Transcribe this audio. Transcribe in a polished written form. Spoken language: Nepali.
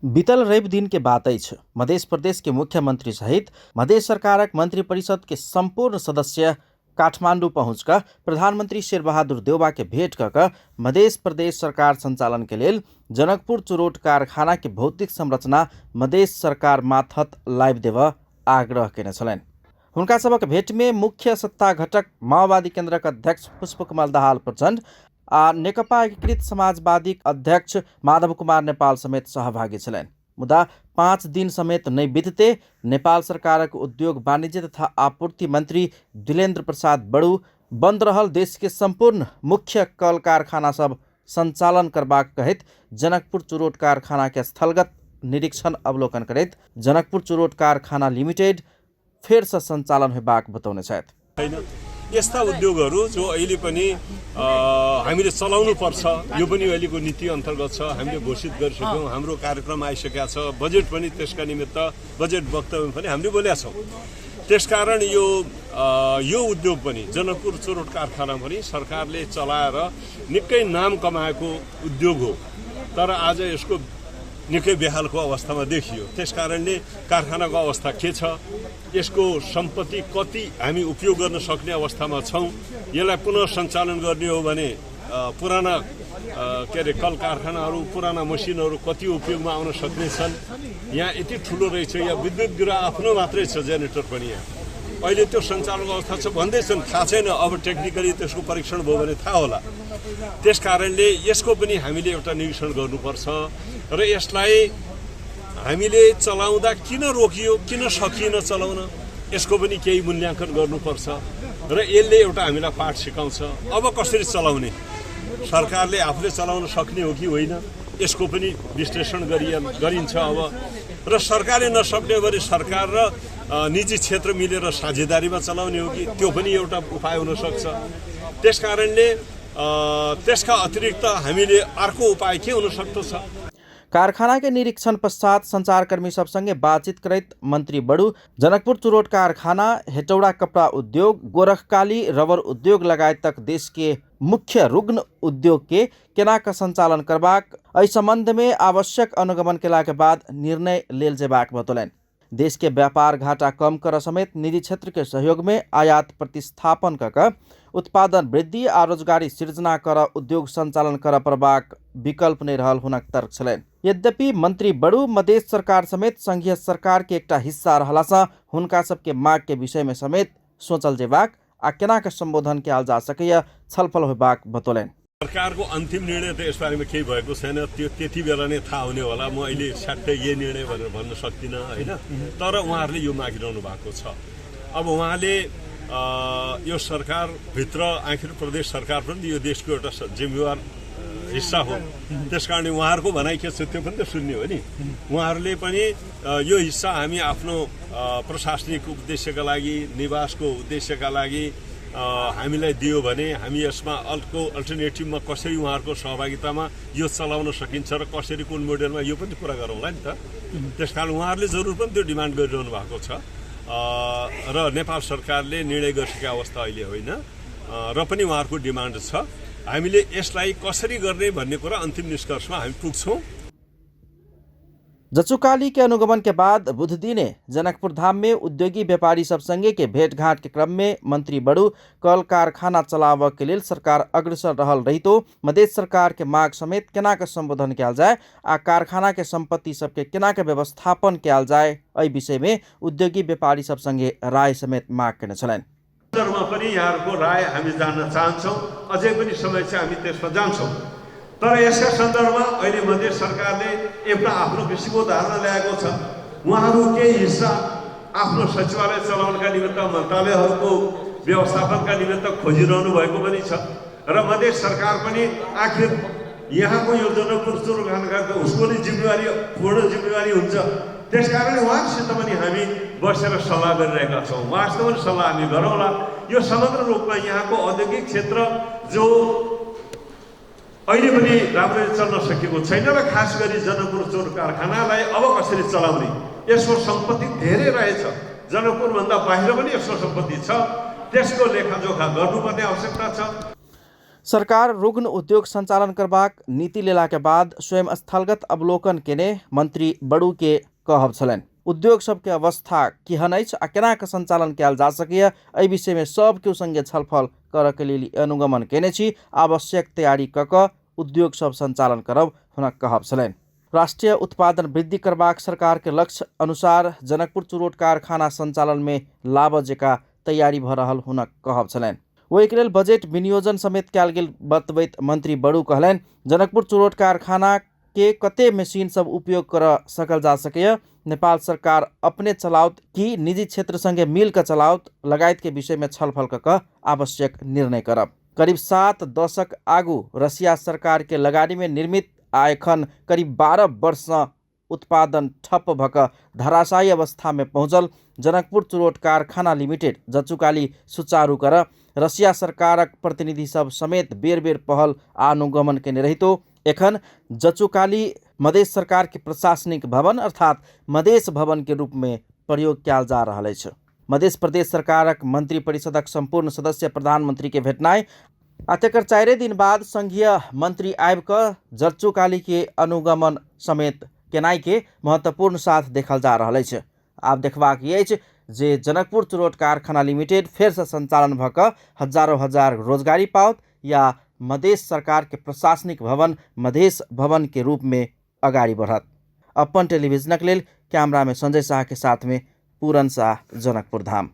बीतल रवि दिन के बात अछि। मध्य प्रदेश के मुख्यमंत्री सहित मध्य सरकारक मंत्री परिषद के संपूर्ण सदस्य काठमांडू पहुंचकर प्रधानमंत्री शेर बहादुर देउबा के भेंट कऽ मध्य प्रदेश सरकार संचालन के लेल जनकपुर चुरोट कारखाना के भौतिक संरचना मध्य सरकार मार्फत लाइव देव आग्रह केने छलनि। हुनका सबक भेंट में मुख्य सत्ता घटक माओवादी केन्द्रक अध्यक्ष पुष्पकमल दाहाल प्रचण्ड आ नेकपा एकीकृत समाजवादी अध्यक्ष माधव कुमार नेपाल समेत सहभागी छलनि। मुदा 5 दिन समेत नहीं बीतते नेपाल सरकारक उद्योग वाणिज्य तथा आपूर्ति मंत्री दुलेन्द्र प्रसाद बड़ू बंद रहल देश के संपूर्ण मुख्य कल कारखाना सब संचालन करबाक कहैत जनकपुर चुरोट कारखाना के स्थलगत निरीक्षण अवलोकन करैत जनकपुर चुरोट कारखाना लिमिटेड फेर से संचालन होबाक बताउने छथि। यस्ता उद्योगहरू जो अहिले पनि हामीले चलाउनु पर्छ, यो पनि अहिलेको नीति अन्तर्गत छ। हामीले घोषित गरिसक्यौँ, हाम्रो कार्यक्रम आइसकेका छ, बजेट पनि त्यसका निमित्त बजेट वक्तव्य पनि हामीले बोलेका छौँ। त्यसकारण यो उद्योग पनि जनकपुर चुरोट कारखाना पनि सरकारले चलाएर निकै नाम कमाएको उद्योग हो, तर आज यसको निकै बेहालको अवस्थामा देखियो। त्यसकारणले कारखानाको अवस्था के छ, यसको सम्पत्ति कति हामी उपयोग गर्न सक्ने अवस्थामा छौँ, यसलाई पुनः सञ्चालन गर्ने हो भने पुराना कल कारखानाहरू पुराना मसिनहरू कति उपयोगमा आउन सक्ने छन्। यहाँ यति ठुलो रहेछ, यहाँ विद्युत गिरा आफ्नो मात्रै छ, जेनेरेटर पनि यहाँ अहिले त्यो सञ्चालनको अवस्था छ भन्दैछन्, थाहा छैन। अब टेक्निकली त्यसको परीक्षण भयो भने थाहा होला। त्यसकारणले यसको पनि हामीले एउटा निरीक्षण गर्नुपर्छ र यसलाई हामीले चलाउँदा किन रोकियो, किन सकिएन चलाउन, यसको पनि केही मूल्याङ्कन गर्नुपर्छ र यसले एउटा हामीलाई पाठ सिकाउँछ। अब कसरी चलाउने, सरकारले आफूले चलाउन सक्ने हो कि होइन, यसको पनि विश्लेषण गरिन्छ अब। र सरकारले नसक्ने भने सरकार र निजी क्षेत्र मिलेर साझेदारीमा चलाउने हो कि, त्यो पनि एउटा उपाय हुनसक्छ। त्यसकारणले त्यसका अतिरिक्त हामीले अर्को उपाय के हुन सक्छ। कारखाना के निरीक्षण पश्चात संचारकर्मी सबसँगै बातचीत करैत मंत्री बड़ू जनकपुर चुरोट कारखाना, हेटौडा कपड़ा उद्योग, गोरखकाली रबर उद्योग लगायत तक देश के मुख्य रुग्ण उद्योग के केना का संचालन करबाक एहि संबंध में आवश्यक अनुगमन केला के बाद निर्णय लेल जेबाक बतौलनि। देश के व्यापार घाटा कम कर समेत निजी क्षेत्र के सहयोग में आयात प्रतिस्थापन कर उत्पादन वृद्धि आ रोजगारी सृजना कर उद्योग संचालन कर परबाक विकल्प नहीं रहल हुनक तर्क छलनि। यद्यपि मंत्री बड़ू मध्य सरकार समेत संघीय सरकार के एकटा हिस्सा रहलासँ हुनका सबके माग के विषय में समेत सोचल जेबाक आ केना के संबोधन कयल जा सकैया छलफल होबाक बतौलनि। सरकारको अन्तिम निर्णय त यसबारेमा केही भएको छैन, त्यो त्यति बेला नै थाहा हुने होला। म अहिले ठ्याक्कै यही निर्णय भनेर भन्न सक्दिनँ होइन, तर उहाँहरूले यो मागिरहनु भएको छ। अब उहाँले यो सरकारभित्र आखिर प्रदेश सरकार पनि यो देशको एउटा जिम्मेवार हिस्सा हो, त्यसकारणले उहाँहरूको भनाइ के छ त्यो पनि त सुन्ने हो नि। उहाँहरूले पनि यो हिस्सा हामी आफ्नो प्रशासनिक उद्देश्यका लागि, निवासको उद्देश्यका लागि हामीलाई दियो भने हामी यसमा अर्को अल्टरनेटिभमा कसरी उहाँहरूको सहभागितामा यो चलाउन सकिन्छ र कसरी कुन मोडेलमा, यो पनि कुरा गरौँला नि त। त्यसकारण उहाँहरूले जरुर पनि त्यो डिमान्ड गरिरहनु भएको छ र नेपाल सरकारले निर्णय गरिसकेको अवस्था अहिले होइन र पनि उहाँहरूको डिमान्ड छ। हामीले यसलाई कसरी गर्ने भन्ने कुरा अन्तिम निष्कर्षमा हामी पुग्छौँ। जचुकाली के अनुगमन के बाद बुध दिने जनकपुर धाम में उद्योगी व्यापारी सब संगे के भेंटघाट के क्रम में मंत्री बड़ू कल कारखाना चलाव के लिए सरकार अग्रसर रहल रही तो मध्य सरकार के माग समेत केना के संबोधन किया जाए आ कारखाना के संपत्ति सबके केना के व्यवस्थापन किया जाए एहि विषय में उद्योगी व्यापारी सब संगे राय समेत माग करने छलनि। यहाँहरूको राय हामी जान्न चाहन्छौँ, अझै पनि समय छ, हामी त्यसमा जान्छौँ। तर यसका सन्दर्भमा अहिले मध्य सरकारले एउटा आफ्नो किसिमको धारणा ल्याएको छ। उहाँहरू केही हिस्सा आफ्नो सचिवालय चलाउनका निमित्त, मन्त्रालयहरूको व्यवस्थापनका निमित्त खोजिरहनु भएको पनि छ र मध्य सरकार पनि आखिर यहाँको यो जनकपुर चुरोट कारखानाको उसको नि जिम्मेवारी, पूर्ण जिम्मेवारी हुन्छ। त्यसकारणले उहाँसित पनि हामी बसेर सल्लाह गरिरहेका छौँ। उहाँसित पनि सल्लाह हामी गरौँला। यो समग्र रूपमा यहाँको औद्योगिक क्षेत्र जो अहिले पनि राम्ररी चल्न सकेको छैन र खास गरी जनकपुर चुरोट कारखानालाई अब कसरी चलाउने, यसको सम्पत्ति धेरै रहेछ। जनकपुरभन्दा बाहिर पनि यसको सम्पत्ति छ, त्यसको लेखाजोखा गर्नुपर्ने आवश्यकता छ। सरकार रुग्ण उद्योग संचालन करबाक नीति लेला के बाद स्वयं स्थलगत अवलोकन केने मंत्री बड़ू के कहब छलनि। उद्योग सबके अवस्था केहन अछि आ केना के संचालन कयल जा सकैए एहि विषय में सब केओ संगे छलफल करऽ के लेल अनुगमन केने छी। आवश्यक तैयारी कऽ कऽ उद्योग सब संचालन करब हुनक कहब छलनि। राष्ट्रीय उत्पादन वृद्धि करबाक सरकार के लक्ष्य अनुसार जनकपुर चुरोट कारखाना संचालन में लाभ जेका तैयारी भऽ रहल हुनक कहब छलनि। ओहि के लेल बजट विनियोजन समेत कयल गेल बतबैत मंत्री बड़ू कहलनि जनकपुर चुरोट कारखाना के कते मशीन सब उपयोग कर सकल जा सकैए, नेपाल सरकार अपने चलाउत कि निजी क्षेत्र संगे मिल कर चलाउत लगायत के विषय में छलफल कऽ आवश्यक निर्णय करब। करीब 7 दशक आगू रसिया सरकार के लगानी में निर्मित आ एखन करीब 12 वर्ष से उत्पादन ठप्प भऽ कऽ धराशायी अवस्था में पहुँचल जनकपुर चुरोट कारखाना लिमिटेड जचुकाली सुचारू कर रसिया सरकारक प्रतिनिधि सब समेत बेर बेर पहल आ अनुगमन केने रहितो एखन जचुकाली मधेश सरकार के प्रशासनिक भवन अर्थात मधेश भवन के रूप में प्रयोग कयल जा रहल अछि। मध्य प्रदेश सरकारक मंत्री परिषदक संपूर्ण सदस्य प्रधानमंत्री के भेटनाइ आ तेकर 4 दिन बाद संघीय मंत्री आबि कऽ जचुकाली के अनुगमन समेत केनाइ के महत्वपूर्ण साथ देखल जा रहल अछि। आब देखबाक ई अछि जे जनकपुर चुरोट कारखाना लिमिटेड फेर से संचालन भऽ कऽ हजार रोजगारी पाओत या मधेश सरकार के प्रशासनिक भवन मधेश भवन के रूप में अगाडि बढ़त। अपन टेलीविजनक लेल कैमरा में संजय शाह के साथ में पूरन शाह, जनकपुर धाम।